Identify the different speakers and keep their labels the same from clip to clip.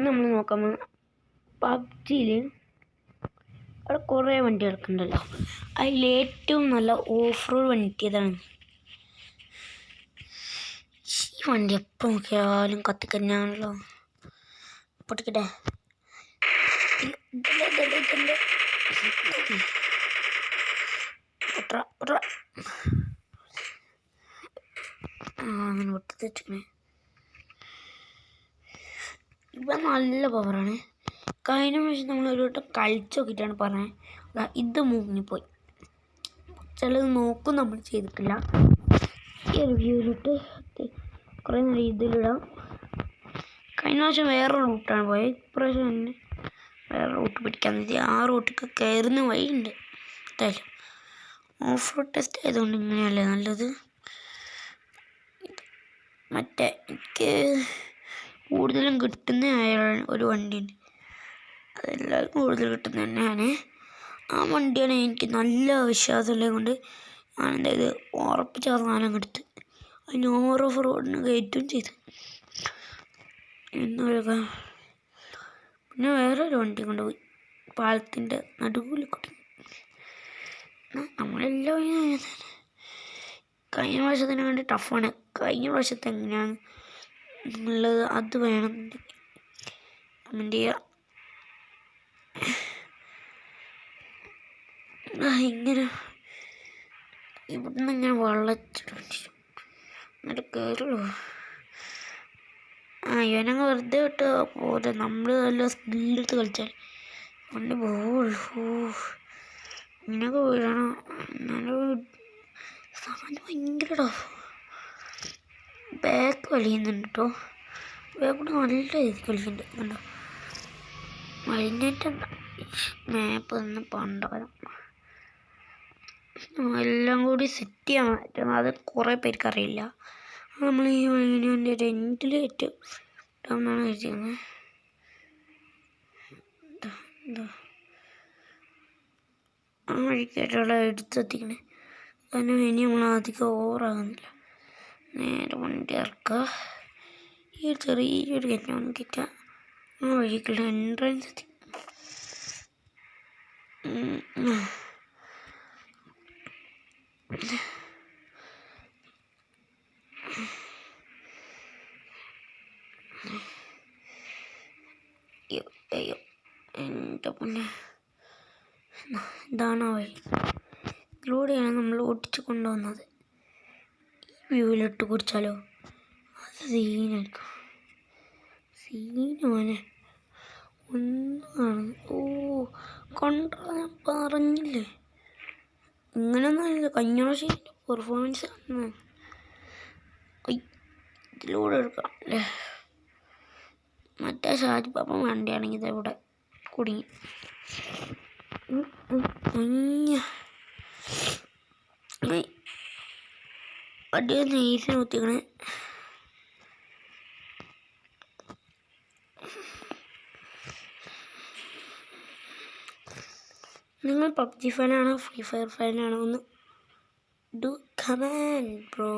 Speaker 1: നമ്മൾ നോക്കാൻ പബ്ജിയിൽ അവിടെ കുറേ വണ്ടി കിടക്കുന്നുണ്ടല്ലോ. അതിലേറ്റവും നല്ല ഓഫ് റോഡ് വണ്ടി ഏതാണ്? ഈ വണ്ടി എപ്പോൾ നോക്കിയാലും കത്തിക്കന്നാണല്ലോ. പൊട്ടിക്കട്ടെ. അങ്ങനെ പൊട്ടിച്ചിട്ടേ ഇപ്പം നല്ല പവറാണ്. കഴിഞ്ഞ പ്രാവശ്യം നമ്മളൊരു വട്ടം കളിച്ച് നോക്കിയിട്ടാണ് പറഞ്ഞത്. ഇത് മുങ്ങിപ്പോയി. ചിലത് നോക്കും നമ്മൾ ചെയ്തിട്ടില്ല. ഈ റിവ്യൂവിലിട്ട് കുറേ നല്ല ഇതിലിടാം. കഴിഞ്ഞ പ്രാവശ്യം വേറെ റൂട്ടാണ് പോയത്. ഇപ്രാവശ്യം തന്നെ വേറെ റൂട്ട് പിടിക്കാൻ മതി. ആ റൂട്ടിൽ കയറുന്ന വഴിയുണ്ട്. എന്തായാലും ഓഫ് റോഡ് ടെസ്റ്റ് ആയതുകൊണ്ട് ഇങ്ങനെയല്ലേ നല്ലത്. മറ്റേ എനിക്ക് കൂടുതലും കിട്ടുന്ന ഒരു വണ്ടിയുണ്ട്. അതെല്ലാവർക്കും കൂടുതൽ കിട്ടുന്നത് തന്നെയാണ്. ആ വണ്ടിയാണ് എനിക്ക് നല്ല വിശ്വാസമുള്ളത് കൊണ്ട് ഞാൻ എന്തായത് ഉറപ്പിച്ച സാധനം എടുത്ത് അതിന് ഓഫ് റോഡിന് കയറ്റും ചെയ്തു. പിന്നെ വേറൊരു വണ്ടി കൊണ്ടുപോയി പാലത്തിൻ്റെ നടുവിൽ കുടുങ്ങി. നമ്മളെല്ലാം കഴിഞ്ഞ പ്രാവശ്യത്തിന് വേണ്ടി ടഫാണ്. കഴിഞ്ഞ പ്രാവശ്യത്തെ എങ്ങനെയാണ് ഉള്ളത് അത് വേണമെന്നുണ്ടെങ്കിൽ കമൻറ്റ് ചെയ്യുക. ഇങ്ങനെ ഇവിടുന്ന് ഇങ്ങനെ വളച്ചിട്ട് എന്നിട്ട് കയറുള്ളൂ. ഇവനങ്ങ് വെറുതെ വിട്ട് പോലെ നമ്മൾ നല്ല സ്പീഡെടുത്ത് കളിച്ചാൽ വണ്ടി പോകുള്ളൂ. ഇങ്ങനെയൊക്കെ വീഴണം. എന്നാലും സാധനം ഭയങ്കര ടഫ്. ബാക്ക് വലിയുന്നുണ്ട് കേട്ടോ. ബാക്കോട്ട് നല്ല രീതിക്ക് കളിക്കുന്നുണ്ട്. കണ്ടോ വലിഞ്ഞിട്ടുണ്ട്. മാപ്പ് നിന്ന് പണ്ടാരം എല്ലാം കൂടി സെറ്റ് ചെയ്യാൻ പറ്റും. അത് കുറേ പേർക്ക് അറിയില്ല. നമ്മൾ ഈ വഴിൻ്റെ ഒരു എൻഡിൽ ഇട്ടാന്നാണ് വിചാരിക്കുന്നത്. ആ വഴിക്കായിട്ടുള്ള എടുത്തെത്തിക്കണേ. കാരണം ഇനി നമ്മൾ അധികം ഓവറാകുന്നില്ല. നേരെ വണ്ടി ഇറക്കുക. ഈ ചെറിയൊരു കയറ്റം കയറ്റുക. ആ വഴിക്കുള്ള എൻട്രൻസ് എത്തി. അയ്യോ എൻ്റെ പൊന്നെ, ഇതാണ് ആ വഴി. ഇതിലൂടെയാണ് നമ്മൾ ഓടിച്ചു കൊണ്ടുവന്നത്. ഈ വ്യൂവിലിട്ട് കുടിച്ചാലോ അത് സീനായിരിക്കും. സീനുമോനെ ഒന്നാണ്. കണ്ടോ ഞാൻ പറഞ്ഞില്ലേ ഇങ്ങനെയൊന്നും കഴിഞ്ഞ പ്രാവശ്യം പെർഫോമൻസ് ആണ്. ഇതിലൂടെ എടുക്കാം അല്ലേ. മറ്റേ ഷാജി പാപ്പൻ വണ്ടിയാണെങ്കിൽ ഇതവിടെ കുടുങ്ങി. വണ്ടി നെയ്സിന് കുത്തിക്കണേ. നിങ്ങൾ പബ്ജി ഫാനാണോ ഫ്രീ ഫയർ ഫാനാണോ ഒന്ന് ഡു കമന്റ് ബ്രോ.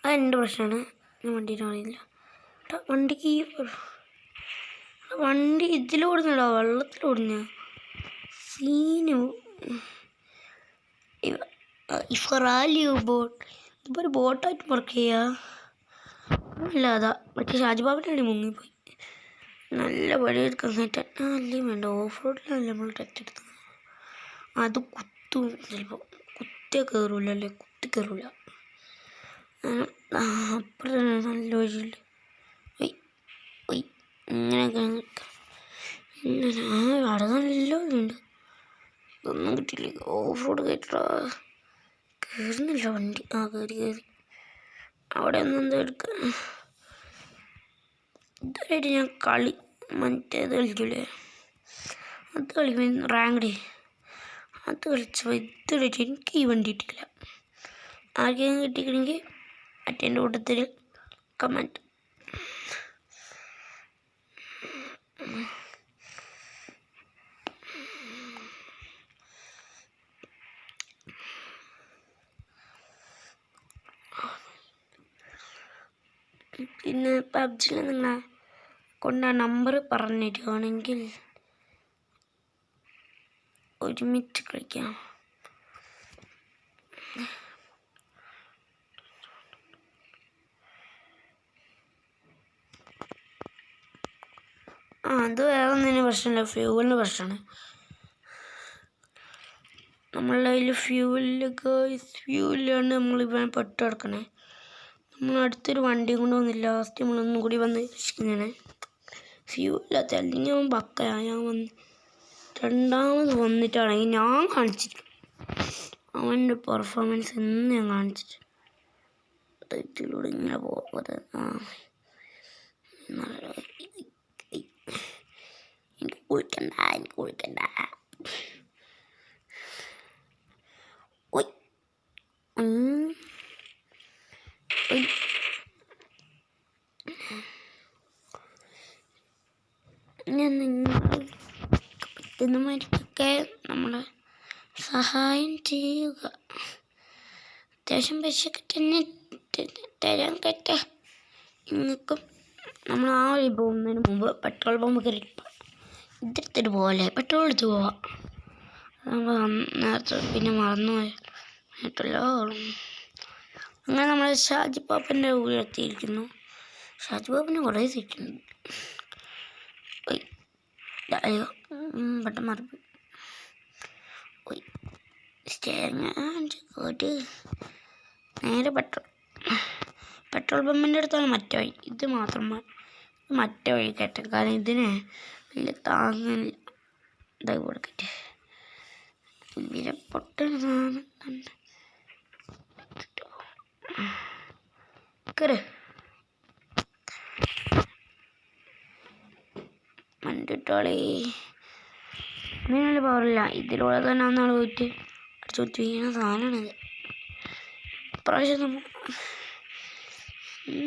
Speaker 1: അതെൻ്റെ പ്രശ്നമാണ്. ഞാൻ വണ്ടീനെ അറിയില്ല. വണ്ടിക്ക് വണ്ടി ഇതിലോടുന്നടാ വെള്ളത്തിലോടുന്ന സീനു. ബോട്ട് ഇതിപ്പോൾ ഒരു ബോട്ടായിട്ട് വർക്ക് ചെയ്യുക. അല്ല അതാ മറ്റേ ഷാജിബാബിൻ്റെ അടി മുങ്ങിപ്പോയി. നല്ല പണിയെടുക്കാൻ സെറ്റ്. അല്ലേ വേണ്ട ഓഫ് റോഡിലല്ല നമ്മൾ ടെക്റ്റ് എടുത്തത്. അത് കുത്തും ചിലപ്പോൾ. കുത്തിയാൽ കയറൂല അല്ലേ, കുത്തി കയറൂല. അപ്പുറം നല്ല വഴിയില്ല. ഇങ്ങനെയൊക്കെ അവിടെ നല്ല വഴിയുണ്ട്. ഇതൊന്നും കിട്ടിയില്ല. ഓഫ് റോഡ് കയറ്റാ കയറുന്നില്ല വണ്ടി. കയറി അവിടെ ഒന്നും എന്താ എടുക്കാൻ. ഇതുവരെയായിട്ട് ഞാൻ മറ്റേത് കളിക്കില്ലേ, അത് കളിക്കുമ്പോൾ റാങ്ക് അത് കളിച്ചപ്പോൾ ഇതുവരെയായിട്ട് എനിക്ക് ഈ വണ്ടി കിട്ടിയില്ല. ആർക്കെങ്കിലും കിട്ടിക്കണമെങ്കിൽ മറ്റേ കൂട്ടത്തിൽ കമൻറ്റ്. പിന്നെ പബ്ജിയിൽ നിങ്ങളെ കൊണ്ട് ആ നമ്പർ പറഞ്ഞിരുവാണെങ്കിൽ ഒരുമിച്ച് കളിക്കാം. അത് വേറെ ഒന്നിനും പ്രശ്നമില്ല, ഫ്യൂവലിന് പ്രശ്നമാണ്. നമ്മളുടെ കയ്യിൽ ഫ്യൂവലിലാണ് നമ്മളിവൻ പെട്ട് കിടക്കണേ. നമ്മൾ അടുത്തൊരു വണ്ടിയും കൊണ്ട് വന്നില്ല, ലാസ്റ്റ് നമ്മളൊന്നും കൂടി വന്ന് രക്ഷിക്കുന്നതാണ്. ഫ്യൂവലില്ലാത്ത അല്ലെങ്കിൽ അവൻ ബക്കയാണ്. ഞാൻ വന്ന് രണ്ടാമത് വന്നിട്ടാണെങ്കിൽ ഞാൻ കാണിച്ചിരിക്കും അവൻ്റെ പെർഫോമൻസ് എന്ന് ഞാൻ കാണിച്ചിട്ട് ഇതിലൂടെ ഇങ്ങനെ പോകാതെ. എനിക്ക് കുളിക്കണ്ട. ഞാൻ നിങ്ങൾ പറ്റുന്നമാർക്കൊക്കെ നമ്മളെ സഹായം ചെയ്യുക. അത്യാവശ്യം പൈസയൊക്കെ തന്നെ തരാൻ പറ്റാ. നിങ്ങൾക്കും നമ്മൾ ആ വഴി പോകുന്നതിന് മുമ്പ് പെട്രോൾ പമ്പ് കയറി ഇതെടുത്തിട്ട് പോകല്ലേ, പെട്രോൾ എടുത്ത് പോവാം. നമ്മൾ നേരത്തെ പിന്നെ മറന്നു പോയല്ലോ. അങ്ങനെ നമ്മൾ ഷാജി പാപ്പൻ്റെ വീടെത്തിയിരിക്കുന്നു. ഷാജി പാപ്പന് കുറേ സീറ്റുണ്ട്. അയ്യോ പെട്ടെന്ന് മറന്നു പോയി. സ്റ്റേറിങ് നേരെ പെട്രോൾ പമ്പിൻ്റെ അടുത്താണ് മറ്റേ വഴി. ഇത് മാത്രം മറ്റേ വഴി കേട്ടെ, കാരണം ഇതിന് വലിയ താങ്ങില്ല. ഇതായി കൊടുക്കട്ടെ. വിരപ്പൊട്ടാണ് മണ്ടിട്ടോളേ. ഇതിനുള്ള പവറില്ല. ഇതിലൂടെ തന്നെ ഒന്നാൾ പോയിട്ട് അടിച്ചു വീണ സാധനമാണിത്. ഇപ്രാവശ്യം നമ്മൾ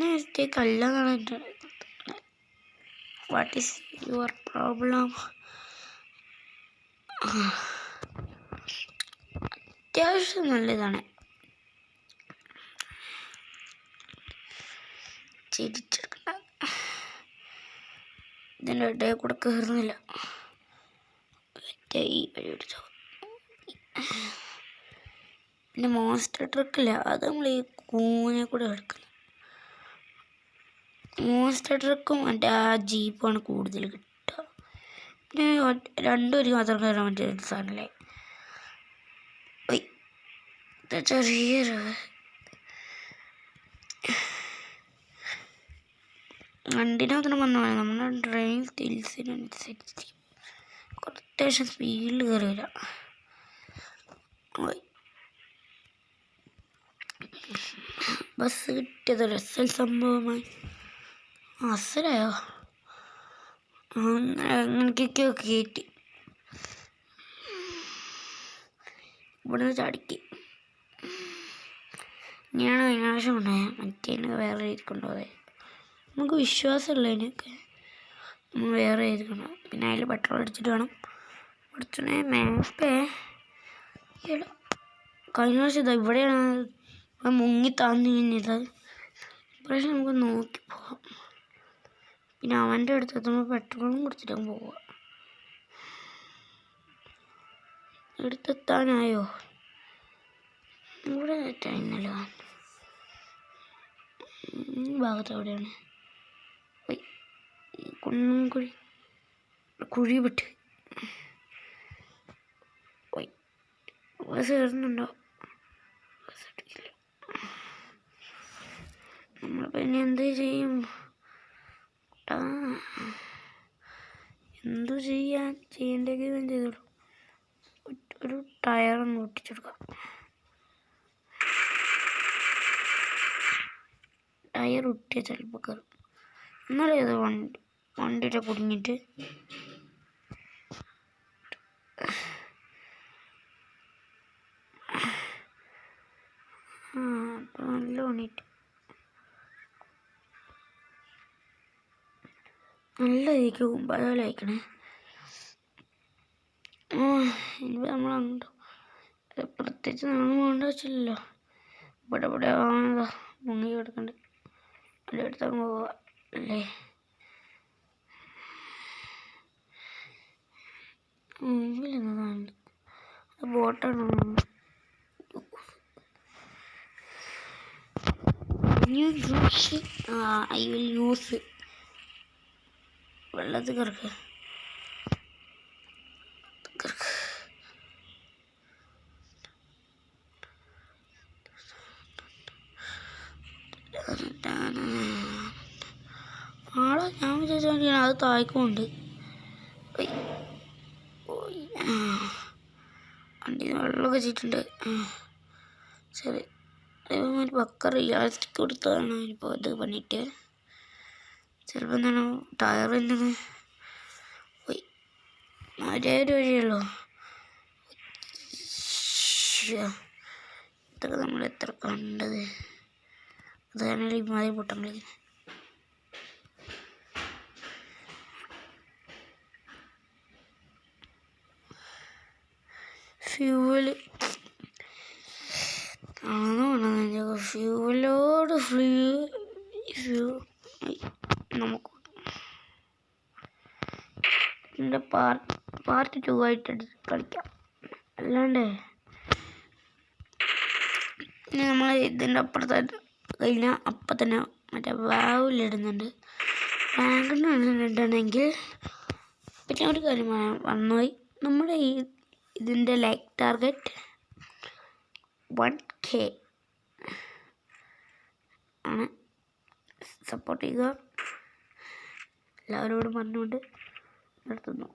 Speaker 1: നേരത്തേക്കല്ലെന്നാണ് എൻ്റെ. What is your problem? അത്യാവശ്യം നല്ലതാണ്. ചിരിച്ചെടുക്കണ്ട. ഇതിൻ്റെ ഇടയിൽ കൂടെ കയറുന്നില്ല. ഈ വഴി പിടിച്ചോ. പിന്നെ മോൺസ്റ്റർ ട്രക്കില്ല, അത് നമ്മൾ ഈ കൂനെ കൂടെ എടുക്കുന്നത്. മോൺസ്റ്റർ ട്രക്കും മറ്റേ ആ ജീപ്പാണ് കൂടുതൽ കിട്ടുക. പിന്നെ രണ്ടും മാത്രം കയറാൻ പറ്റിയ ഒരു സാധനമല്ലേ. ചെറിയൊരു വണ്ടിനകത്ത് വന്നാൽ നമ്മുടെ ഡ്രൈവിംഗ് സ്കിൽസിനനുസരിച്ച് അത്യാവശ്യം സ്പീഡിൽ കയറി വരാം. ബസ് കിട്ടിയത് രസൽ സംഭവമായി. അസലായോ അങ്ങനെയൊക്കെയോ കയറ്റി ഇവിടെ ചാടിക്ക്. ഇങ്ങനെയാണ് വിനാശം ഉണ്ടായത്. മറ്റേനൊക്കെ വേറെ രീതിക്കൊണ്ടുപോയത്. നമുക്ക് വിശ്വാസമുള്ളതിനൊക്കെ നമ്മൾ വേറെ എഴുതിക്കണം. പിന്നെ അതിൽ പെട്രോൾ അടിച്ചിട്ട് വേണം പഠിച്ചേ മാപ്പേ. കഴിഞ്ഞ പ്രാവശ്യം ഇതാ ഇവിടെയാണ് മുങ്ങി താന്നു കഴിഞ്ഞത്. ഇപ്രാവശ്യം നമുക്ക് നോക്കി പോവാം. പിന്നെ അവൻ്റെ അടുത്ത് എത്തുമ്പോൾ പെട്രോളും കൊടുത്തിട്ട് പോവുക. എടുത്തെത്താനായോ? ഇവിടെ തെറ്റായിരുന്നല്ലോ. ഈ ഭാഗത്ത് എവിടെയാണ്? കുന്നും കുഴി വിട്ട് ബസ് കയറുന്നുണ്ടോ? നമ്മളിപ്പോൾ ഇനി എന്ത് ചെയ്യും? ചെയ്യേണ്ടത് ചെയ്തോളൂ. ഒരു ടയറൊന്ന് ഒട്ടിച്ചെടുക്കാം. ടയർ ഒട്ടിയ ചിലപ്പോൾ കയറും. എന്നാലും ഇത് വണ്ടിയുടെ കുടുങ്ങിയിട്ട് അപ്പം നല്ല പണിയിട്ട് നല്ല ഇതിലേക്ക് കുമ്പാല അയക്കണേ. ഇനിയിപ്പോൾ നമ്മൾ അങ്ങോട്ട് പ്രത്യേകിച്ച് നമ്മൾ പോകേണ്ട ആവശ്യമില്ലല്ലോ. ഇവിടെ മുങ്ങി കിടക്കണ്ട്. എല്ലായിടത്തും പോവാ അല്ലേ? മുമ്പിൽ എന്നതാണ് ബോട്ടാണ്. ഐ വിൽ യൂസ് വെള്ളത്തിൽ കിടക്കുക. ആളെ ഞാൻ വിചാരിച്ച വേണ്ടിയാണ് അത് തായ്ക്കുമുണ്ട്. വണ്ടി വെള്ളമൊക്കെ വെച്ചിട്ടുണ്ട്. ശരി, അതേമാതിരി പക്ക റിയാലിറ്റി കൊടുത്തതാണ് ഇപ്പോൾ ഇത് പണിയിട്ട്. ചിലപ്പോൾ എന്താണ് ടയറിൻ്റെ പോയി. 1000 വഴിയുള്ളൂ. ഇതൊക്കെ നമ്മൾ എത്ര കണ്ടത്. അത് കാരണം ഇമാതിരി പൊട്ടം കളിക്കുന്നത്. ഫ്യൂവല് ഫ്യൂവലോട് നമുക്ക് ഇതിൻ്റെ പാർട്ട് 2 ആയിട്ട് കളിക്കാം. അല്ലാണ്ട് ഇനി നമ്മൾ ഇതിൻ്റെ അപ്പുറത്തായിട്ട് കഴിഞ്ഞാൽ അപ്പം തന്നെ മറ്റേ വാവിലിടുന്നുണ്ട്. റാങ്കിടുന്നുണ്ടെങ്കിൽ പിന്നെ ഒരു കാര്യം വന്നുപോയി. നമ്മുടെ ഇതിൻ്റെ ലൈക്ക് ടാർഗറ്റ് 1K ആണ്. സപ്പോർട്ട് ചെയ്യുക എല്ലാവരോടും പറഞ്ഞുകൊണ്ട് നിർത്തുന്നു.